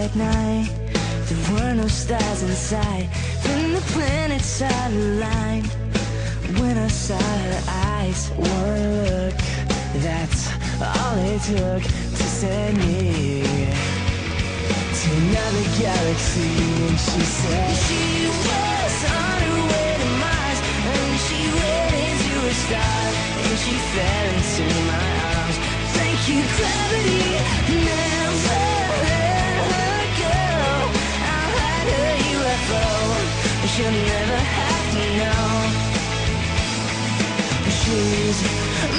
at night. There were no stars in sight. Then the planets all aligned. When I saw her eyes, one look, that's all it took to send me to another galaxy. And she said she was on her way to Mars, and she ran into a star, and she fell into my arms. Thank you, gravity, never let her go. I'll hide her UFO, but she'll never have to know. She's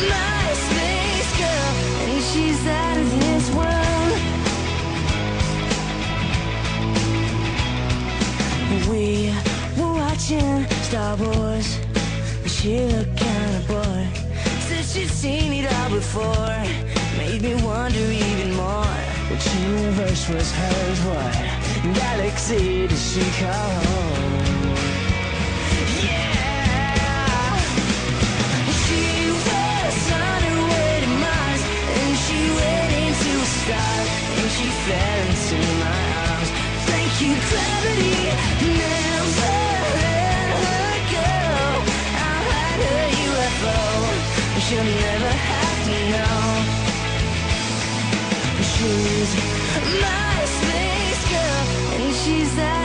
my space girl, and she's out of this world. We were watching Star Wars, and she looked kinda bored. Said she'd seen it all before. Made me wonder even more. Which universe was hers? What galaxy did she call home? And she fell into my arms. Thank you, gravity, never let her go. I'll hide her UFO, but she'll never have to know. She's my space girl, and she's out